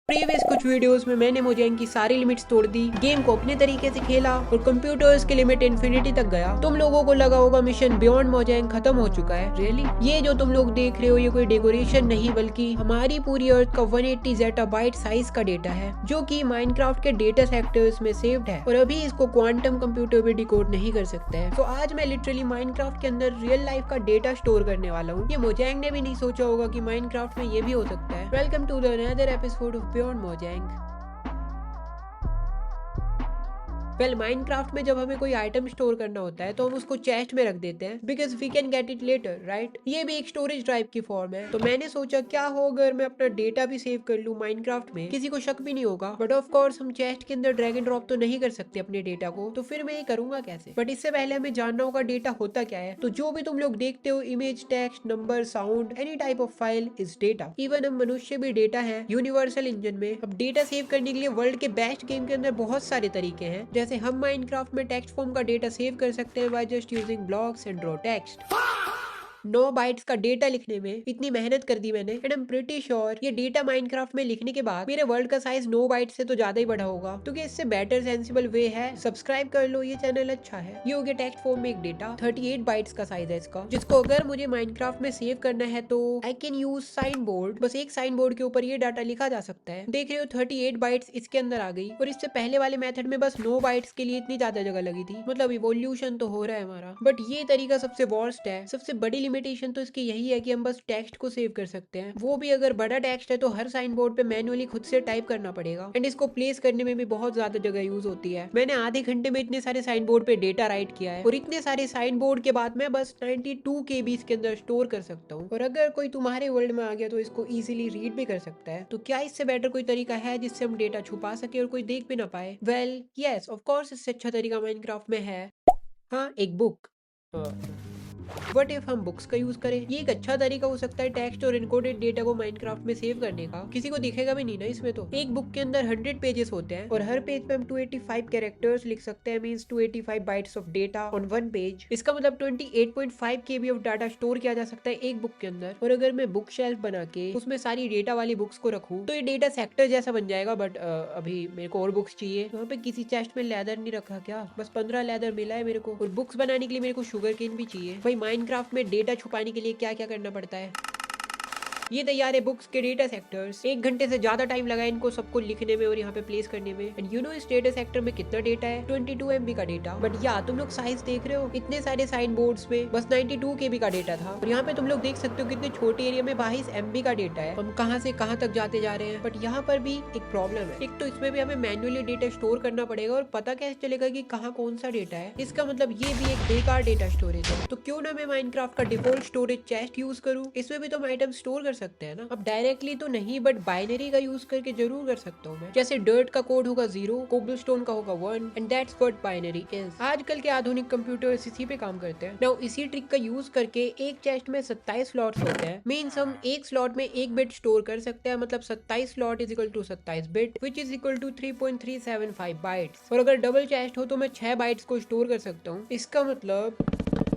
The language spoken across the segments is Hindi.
प्रीवियस कुछ वीडियोस में मैंने मोजेंग की सारी लिमिट्स तोड़ दी, गेम को अपने तरीके से खेला और कंप्यूटर्स की लिमिट इन्फिनिटी तक गया। तुम लोगों को लगा होगा मिशन बियॉन्ड मोजेंग खत्म हो चुका है। रियली? ये जो तुम लोग देख रहे हो ये कोई डेकोरेशन नहीं बल्कि हमारी पूरी अर्थ का 180 ज़ेटाबाइट साइज का डेटा है जो कि माइनक्राफ्ट के डेटा सेक्टर्स में सेव्ड है और अभी इसको क्वांटम कंप्यूटर भी डिकोड नहीं कर सकता है। तो आज मैं लिटरली माइनक्राफ्ट के अंदर रियल लाइफ का डेटा स्टोर करने वाला हूँ। ये मोजेंग ने भी नहीं सोचा होगा कि माइनक्राफ्ट में ये भी हो सकता है। Welcome to the another episode of beyond Mojang. Minecraft में जब हमें कोई आइटम स्टोर करना होता है तो हम उसको चेस्ट में रख देते हैं because we can get it later, right? ये भी एक स्टोरेज ड्राइव की फॉर्म है। तो मैंने सोचा क्या हो अगर मैं अपना डेटा भी सेव कर लूं माइनक्राफ्ट में, किसी को शक भी नहीं होगा। बट ऑफ कोर्स हम चेस्ट के अंदर ड्रैग एंड ड्रॉप तो नहीं कर सकते अपने डेटा को, तो फिर मैं ये करूंगा कैसे? बट इससे पहले हमें जानना होगा डेटा होता क्या है। तो जो भी तुम लोग देखते हो, image, text, number, sound, any type of file is data. Even हम मनुष्य भी डेटा है यूनिवर्सल इंजन में। अब डेटा सेव करने के लिए वर्ल्ड के बेस्ट गेम के अंदर बहुत सारे तरीके हैं। जैसे हम माइनक्राफ्ट में टेक्स्ट फॉर्म का डेटा सेव कर सकते हैं by just using blocks and draw text. 9 bytes का डेटा लिखने में इतनी मेहनत कर दी मैंने and I am pretty sure ये डेटा माइनक्राफ्ट में लिखने के बाद मेरे वर्ल्ड का साइज 9 बाइट से तो ज्यादा ही बड़ा होगा। क्योंकि इससे बेटर सेंसिबल वे है। सब्सक्राइब कर लो, ये चैनल अच्छा है। ये हो गया टेक्स्ट फॉर्म में एक डेटा। 38 बाइट्स का साइज है इसका, जिसको अगर मुझे माइनक्राफ्ट में सेव करना है तो I can use sign board. बस एक साइन बोर्ड के ऊपर ये डाटा लिखा जा सकता है। देख रहे हो 38 बाइट्स इसके अंदर आ गई और इससे पहले वाले मेथड में बस 9 बाइट्स के लिए इतनी ज्यादा जगह लगी थी। मतलब इवोल्यूशन तो हो रहा है हमारा। बट ये तरीका सबसे वर्स्ट है। सबसे बड़ी लिमिटेशन तो इसकी यही है कि हम बस टेक्स्ट को सेव कर सकते हैं, वो भी अगर बड़ा टेक्स्ट है तो हर साइन बोर्ड पे मैन्युअली खुद से टाइप करना पड़ेगा एंड इसको प्लेस करने में भी बहुत ज्यादा जगह यूज होती है। मैंने आधे घंटे में इतने सारे साइन बोर्ड पे डेटा राइट किया है और इतने सारे साइन बोर्ड के बाद मैं बस 92 KB के अंदर स्टोर कर सकता हूँ। और अगर कोई तुम्हारे वर्ल्ड में आ गया तो इसको इजीली रीड भी कर सकता है। तो क्या इससे बेटर कोई तरीका है जिससे हम डेटा छुपा सके और कोई देख भी ना पाए? वेल यस, ऑफ कोर्स इससे अच्छा तरीका माइनक्राफ्ट में है। हाँ, एक बुक। वट इफ हम बुक्स का यूज करें? ये एक अच्छा तरीका हो सकता है टेक्स्ट और इनकोडेड डेटा को माइनक्राफ्ट में सेव करने का। किसी को दिखेगा भी नहीं ना इसमें। तो एक बुक के अंदर 100 पेजेस होते हैं और हर पेज पे हम 285 कैरेक्टर्स लिख सकते हैं। Means 285 bytes of data on one page. इसका मतलब 28.5 KB ऑफ डाटा स्टोर किया जा सकता है एक बुक के अंदर। और अगर मैं बुक शेल्फ बना के उसमें सारी डेटा वाली बुक्स को रखूँ तो ये डेटा सेक्टर जैसा बन जाएगा। बट अभी मेरे को और बुक्स चाहिए। वहाँ पे किसी चेस्ट में लेदर नहीं रखा क्या? बस 15 लेदर मिला है मेरे को। और बुक्स बनाने के लिए मेरे को शुगर केन भी चाहिए। भाई माइनक्राफ्ट में डेटा छुपाने के लिए क्या क्या करना पड़ता है। ये तैयार है बुक्स के डेटा सेक्टर्स। 1 घंटे से ज्यादा टाइम लगा इनको सबको लिखने में और यहाँ पे प्लेस करने में। एंड यू नो इस डेटा सेक्टर में कितना डेटा है? 22 MB का डेटा। बट या तुम लोग साइज देख रहे हो, इतने सारे साइन बोर्ड्स में बस 92 KB का डेटा था। और यहाँ पे तुम लोग देख सकते हो कितने छोटे एरिया में 22 MB का डेटा है। हम कहाँ से कहाँ तक जाते जा रहे हैं। बट यहाँ पर भी एक प्रॉब्लम है। एक तो इसमें भी हमें मैन्युअली डेटा स्टोर करना पड़ेगा और पता कैसे चलेगा कि कहाँ कौन सा डेटा है। इसका मतलब ये भी एक बेकार डेटा स्टोरेज है। तो क्यों ना मैं माइनक्राफ्ट का डिफॉल्ट स्टोरेज चेस्ट यूज करूँ? इसमें भी तो हम आइटम स्टोर कर सकते हैं ना। अब डायरेक्टली तो नहीं बट बाइनरी का यूज करके जरूर कर सकता हूँ मैं। जैसे डर्ट का कोड होगा 0, कोबलस्टोन का होगा 1 and that's what binary is. आजकल के आधुनिक कंप्यूटर्स इसी पे काम करते हैं। नाउ इसी ट्रिक का यूज करके एक चेस्ट में 27 स्लॉट्स होते हैं। मींस हम एक स्लॉट में 1 बिट स्टोर कर सकते हैं। मतलब 27 slot is equal to 27 bit which is equal to 3.375 bytes. और अगर डबल चेस्ट हो तो मैं 6 बाइट्स को स्टोर कर सकता हूँ। इसका मतलब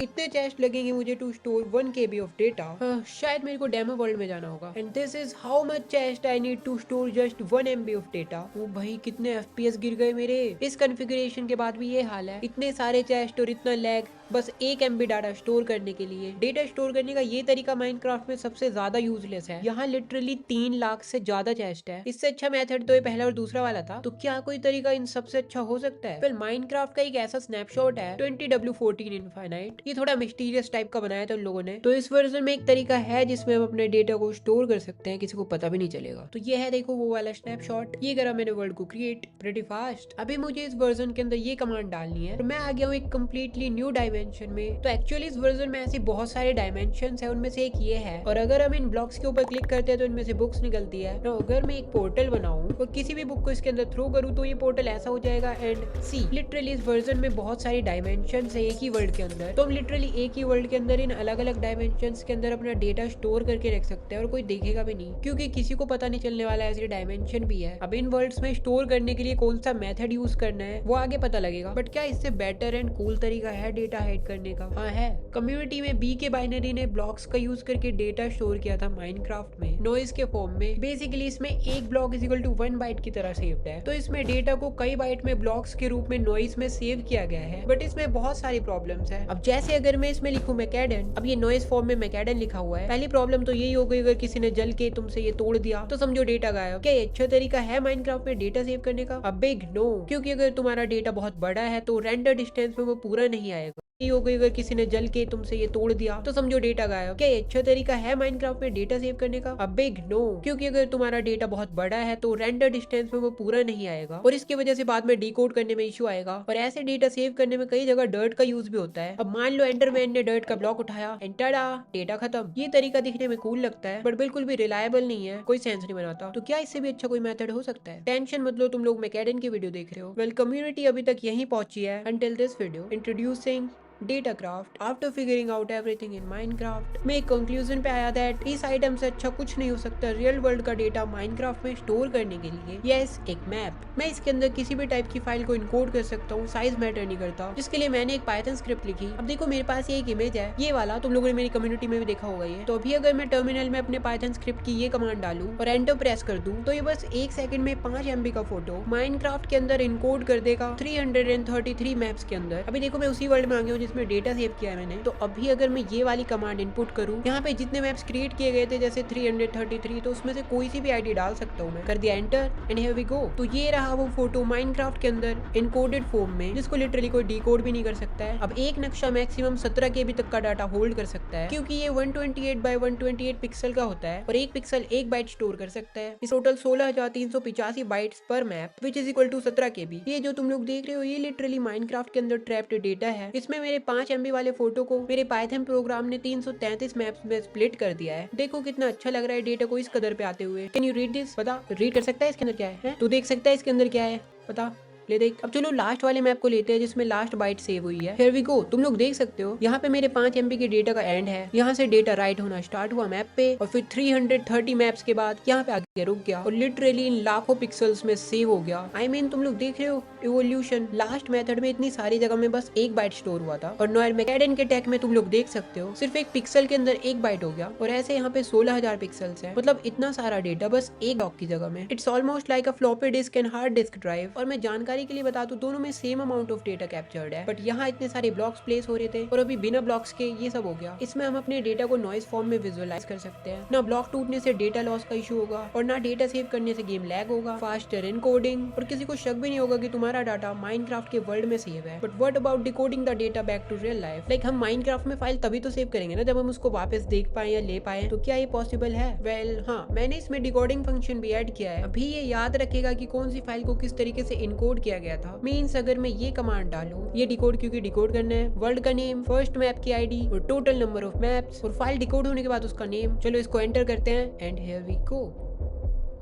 इतने चेस्ट लगेंगे मुझे to store 1 KB of data. शायद मेरे को डेमो वर्ल्ड में जाना होगा। And this is how much chest I need to store just 1 MB of data. ओ भाई कितने FPS गिर गए मेरे। इस कॉन्फ़िगरेशन के बाद भी ये हाल है। इतने सारे चेस्ट और इतना लैग बस 1 MB डाटा स्टोर करने के लिए। डेटा स्टोर करने का ये तरीका माइनक्राफ्ट में सबसे ज्यादा यूजलेस है। यहाँ लिटरली 3 लाख से ज्यादा चेस्ट है। इससे अच्छा मेथड तो ये पहला और दूसरा वाला था। तो क्या कोई तरीका इन सबसे अच्छा हो सकता है? फिर माइनक्राफ्ट का एक ऐसा स्नैपशॉट है 20W14 इनफाइनाइट। ये थोड़ा मिस्टीरियस टाइप का बनाया था उन लोगों ने। तो इस वर्जन में एक तरीका है जिसमें हम अपने डेटा को स्टोर कर सकते हैं, किसी को पता भी नहीं चलेगा। तो ये है, देखो वो वाला स्नैपशॉट। ये करा मैंने वर्ल्ड को क्रिएट प्रीटी फास्ट। अभी मुझे इस वर्जन के अंदर ये कमांड डालनी है और मैं आ गया हूँ एक कम्प्लीटली न्यू डायमेंशन में। तो एक्चुअली इस वर्जन में ऐसी बहुत सारे डायमेंशन है, उनमें से एक ये है। और अगर हम इन ब्लॉक्स के ऊपर क्लिक करते हैं तो इनमें से बुक्स निकलती है। तो अगर मैं एक पोर्टल बनाऊं और किसी भी बुक को इसके अंदर थ्रो करूं तो ये पोर्टल ऐसा हो जाएगा। एंड सी लिटरली इस वर्जन में बहुत सारी डायमेंशन है एक ही वर्ल्ड के अंदर। तो हम लिटरली एक ही वर्ल्ड के अंदर इन अलग अलग डायमेंशंस के अंदर अपना डेटा स्टोर करके रख सकते हैं और कोई देखेगा भी नहीं, क्योंकि किसी को पता नहीं चलने वाला ऐसी डायमेंशन भी है। अब इन वर्ल्ड्स में स्टोर करने के लिए कौन सा मेथड यूज करना है वो आगे पता लगेगा। बट क्या इससे बेटर एंड कूल तरीका है डेटा हाइड करने का? हाँ है। कम्युनिटी में बी के बाइनरी ने ब्लॉक्स का यूज करके डेटा स्टोर किया था माइनक्राफ्ट में नॉइज के फॉर्म में। बेसिकली इसमें एक block is equal to 1 byte की तरह सेव्ड है, तो इसमें डेटा को कई बाइट में ब्लॉक्स के रूप में नॉइज में सेव किया गया है। बट इसमें बहुत सारी प्रॉब्लम्स है। अब जैसे अगर मैं इसमें लिखूं मैकेडन, अब ये नॉइज फॉर्म में मैकेडन लिखा हुआ है। पहली प्रॉब्लम तो यही हो गई, अगर किसी ने जल के तुमसे ये तोड़ दिया तो समझो डेटा गायब। क्या ये अच्छा तरीका है माइनक्राफ्ट में डेटा सेव करने का? अब बिग नो, क्योंकि अगर तुम्हारा डेटा बहुत बड़ा है तो रेंडर डिस्टेंस में वो पूरा नहीं आएगा। ये हो गई, अगर किसी ने जल के तुमसे ये तोड़ दिया तो समझो डेटा गायब। क्या ये अच्छा तरीका है माइनक्राफ्ट में डेटा सेव करने का? अब बिग नो, क्योंकि अगर तुम्हारा डेटा बहुत बड़ा है तो रेंडर डिस्टेंस में वो पूरा नहीं आएगा और इसकी वजह से बाद में डिकोड करने में इशू आएगा। और ऐसे डेटा सेव करने में कई जगह डर्ट का यूज भी होता है। अब मान लो एंडरमैन ने डर्ट का ब्लॉक उठाया एंड टाडा, डेटा खत्म। ये तरीका दिखने में कूल लगता है बट बिल्कुल भी रिलायबल नहीं है, कोई सेंस नहीं बनाता। तो क्या इससे भी अच्छा कोई मेथड हो सकता है? टेंशन मत लो, तुम लोग मैकेडन की वीडियो देख रहे हो। वेल, कम्युनिटी अभी तक यहीं पहुंची है until this video introducing Datacraft. After figuring out everything in Minecraft, मैं एक कंक्लूजन पे आया दैट इस आइटम से अच्छा कुछ नहीं हो सकता रियल वर्ल्ड का डेटा माइनक्राफ्ट में स्टोर करने के लिए। यस, एक मैप। मैं इसके अंदर किसी भी टाइप की फाइल को इनकोड कर सकता हूँ, साइज मैटर नहीं करता, जिसके लिए मैंने एक पाइथन स्क्रिप्ट लिखी। अब देखो मेरे पास ये एक इमेज है, ये वाला तुम लोगों ने मेरी कम्युनिटी में भी देखा होगा ये। तो अभी अगर मैं टर्मिनल में अपने पाइथन स्क्रिप्ट की ये कमांड डालूं और एंटर प्रेस कर दूं तो ये बस 1 सेकंड में 5 MB का फोटो माइनक्राफ्ट के अंदर इनकोड कर देगा 333 मैप्स के अंदर। अभी देखो मैं उसी वर्ल्ड में आ गया हूँ जिसमें डेटा सेव किया है मैंने। तो अभी अगर मैं ये वाली कमांड इनपुट करूँ, यहाँ पे जितने मैप्स क्रिएट किए गए थे जैसे 333, तो उसमें से कोई सी भी आईडी डाल सकता हूँ मैं। कर दिया enter and here we go. तो ये रहा वो फोटो माइनक्राफ्ट के अंदर इनकोडेड फॉर्म में, जिसको लिटरली कोई डिकोड भी नहीं कर सकता है। अब एक नक्शा मैक्सिमम 17 KB तक का डाटा होल्ड कर सकता है, क्योंकि ये 128 बाय 128 पिक्सल का होता है और एक पिक्सल 1 बाइट स्टोर कर सकता है। इस टोटल 16,385 बाइट्स पर map which is equal to 17 KB। ये जो तुम लोग देख रहे हो ये लिटरली माइनक्राफ्ट के अंदर ट्रैप्ड डेटा है। इसमें मेरे 5 MB वाले फोटो को मेरे पाइथन प्रोग्राम ने 333 मैप्स में स्प्लिट कर दिया है। देखो कितना अच्छा लग रहा है डेटा को इस कदर पे आते हुए। Can you read this? पता रीड कर सकता है इसके अंदर क्या है? तू देख सकता है इसके अंदर क्या है? पता ले देख। अब चलो लास्ट वाले मैप को लेते हैं जिसमें लास्ट बाइट सेव हुई है। Here we go. तुम लोग देख सकते हो यहाँ पे मेरे 5 MB के डेटा का एंड है। यहाँ से डेटा राइट होना स्टार्ट हुआ मैप पे और फिर 330 मैप्स के बाद यहाँ पे आगे रुक गया और लिटरली इन लाखों पिक्सल्स में सेव हो गया। I mean, तुम लोग देख रहे हो इवोल्यूशन। लास्ट मेथड में इतनी सारी जगह में बस 1 बाइट स्टोर हुआ था और नॉयर मैकेडन के टेक में तुम लोग देख सकते हो सिर्फ एक पिक्सल के अंदर 1 बाइट हो गया और ऐसे यहाँ पे 16,000 पिक्सल्स है। मतलब इतना सारा डेटा बस एक ब्लॉक की जगह में। It's almost like a floppy disk and hard disk drive. और मैं जानकारी के लिए बता दूं दोनों में same amount of data captured है, बट यहाँ इतने सारे ब्लॉक्स प्लेस हो रहे थे और अभी बिना ब्लॉक्स के ये सब हो गया। इसमें हम अपने डेटा को नॉइज फॉर्म में विजुअलाइज कर सकते हैं। ना ब्लॉक टूटने से डेटा लॉस का इशू होगा और ना डेटा सेव करने से गेम लैग होगा, फास्टर एनकोडिंग, और किसी को शक भी नहीं होगा कि तुम्हारा डाटा माइनक्राफ्ट के वर्ल्ड में सेव है। But what about decoding the data back to real life? Like हम माइनक्राफ्ट में फाइल तभी तो सेव करेंगे ना जब हम उसको वापस देख पाए या ले पाए। तो क्या ये पॉसिबल है? वेल हाँ, मैंने इसमें डिकोडिंग फंक्शन भी ऐड किया है। अभी ये याद रखेगा कि कौन सी फाइल को किस तरीके से इनकोड किया गया था। मीन्स अगर मैं ये कमांड डालूं, ये डिकोड क्योंकि डिकोड करना है वर्ल्ड का नेम, फर्स्ट मैप की आईडी और टोटल नंबर ऑफ मैप्स और फाइल डिकोड होने के बाद उसका नेम। चलो इसको एंटर करते हैं एंड हियर वी गो।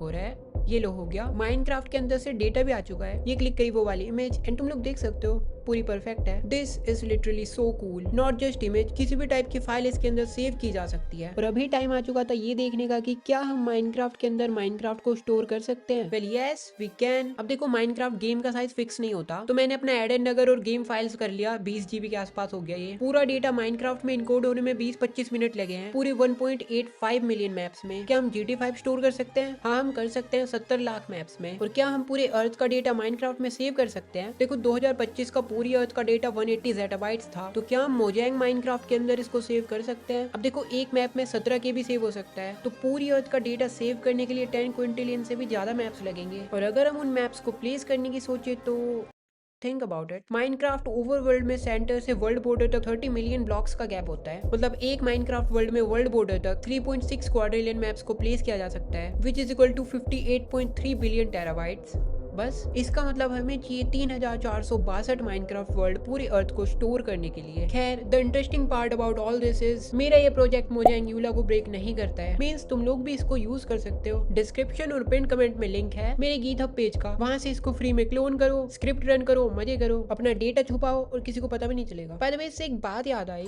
हो रहा है, ये लो हो गया। माइनक्राफ्ट के अंदर से डेटा भी आ चुका है। ये क्लिक करी वो वाली इमेज एंड तुम लोग देख सकते हो पूरी परफेक्ट है। This is literally so cool. Not just image, किसी भी टाइप की फाइल इसके अंदर सेव की जा सकती है। और अभी टाइम आ चुका था ये देखने का कि क्या हम माइनक्राफ्ट के अंदर माइनक्राफ्ट को स्टोर कर सकते हैं। Well yes we can. अब देखो माइनक्राफ्ट गेम का साइज फिक्स नहीं होता, तो मैंने अपना एडेड नगर और गेम फाइल्स कर लिया। 20 GB के आसपास हो गया ये पूरा डेटा। माइनक्राफ्ट में इनकोड होने में 20-25 मिनट लगे हैं पूरे 1.85 मिलियन मैप्स में। क्या हम GT5 स्टोर कर सकते हैं? हाँ हम कर सकते हैं 70 लाख मैप्स में। और क्या हम पूरे अर्थ का डेटा माइनक्राफ्ट में सेव कर सकते हैं? देखो 2025 का पूरी अर्थ का डेटा 180 zettabytes था, तो क्या हम मोजैंग माइनक्राफ्ट के अंदर इसको सेव कर सकते हैं? अब देखो एक मैप में 17 KB सेव हो सकता है, तो पूरी अर्थ का डेटा सेव करने के लिए 10 क्विंटिलियन से भी ज्यादा मैप्स लगेंगे। और अगर हम उन मैप्स को प्लेस करने की सोचे तो think about it. Minecraft overworld में सेंटर से वर्ल्ड बॉर्डर तक 30 मिलियन ब्लॉक्स का गैप होता है। मतलब एक माइनक्राफ्ट वर्ल्ड में वर्ल्ड बॉर्डर तक 3.6 क्वाड्रिलियन मैप्स को प्लेस किया जा सकता है, which is equal to 58.3 billion terabytes. बस इसका मतलब हमें चाहिए 3,462 माइनक्राफ्ट वर्ल्ड पूरी अर्थ को स्टोर करने के लिए। खैर the interesting part about all this is मेरा ये प्रोजेक्ट मोजैंग यूला को ब्रेक नहीं करता है। मींस तुम लोग भी इसको यूज कर सकते हो। डिस्क्रिप्शन और पिन कमेंट में लिंक है मेरे गिटहब पेज का, वहां से इसको फ्री में क्लोन करो, स्क्रिप्ट रन करो, मजे करो, अपना डेटा छुपाओ और किसी को पता भी नहीं चलेगा। बाय द वे इससे एक बात याद आई,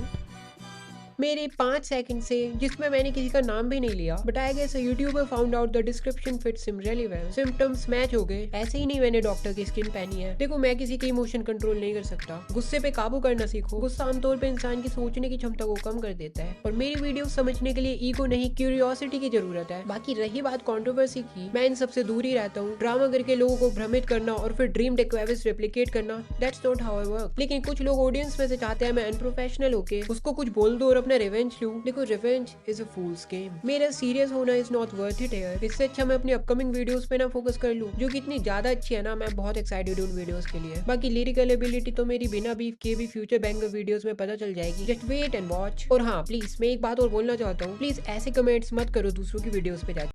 मेरे 5 सेकंड से, जिसमें मैंने किसी का नाम भी नहीं लिया, but I guess YouTuber found out the description fits him really well. Symptoms match हो गए। ऐसे ही नहीं मैंने डॉक्टर की स्किन पहनी है। देखो, मैं किसी के इमोशन कंट्रोल नहीं कर सकता। गुस्से पे काबू करना सीखो। गुस्सा आमतौर पे इंसान की सोचने की क्षमता को कम कर देता है, और मेरी वीडियो समझने के लिए ईगो नहीं, क्यूरियोसिटी की जरूरत है। बाकी रही बात कंट्रोवर्सी की, मैं इन सबसे दूर ही रहता हूँ। ड्रामा करके लोगों को भ्रमित करना और फिर ड्रीम डेक्वेविस रेप्लिकेट करना, that's not how I work. लेकिन कुछ लोग ऑडियंस में से चाहते हैं मैं अनप्रोफेशनल होके उसको कुछ बोल दो और अपना रिवेंज लूं। देखो, revenge is a fools game. मेरा सीरियस होना is not worth it here. इससे अच्छा मैं अपनी अपकमिंग वीडियोस पे ना फोकस कर लूं, जो कि इतनी ज्यादा अच्छी है ना। मैं बहुत एक्साइटेड हूं उन वीडियोस के लिए। बाकी लिरिकल एबिलिटी तो मेरी बिना बीफ के भी फ्यूचर बैंगर वीडियोस में पता चल जाएगी। Just wait and watch. और हाँ, प्लीज मैं एक बात और बोलना चाहता हूँ, प्लीज ऐसे कमेंट्स मत करो दूसरों की वीडियोस पे जाके।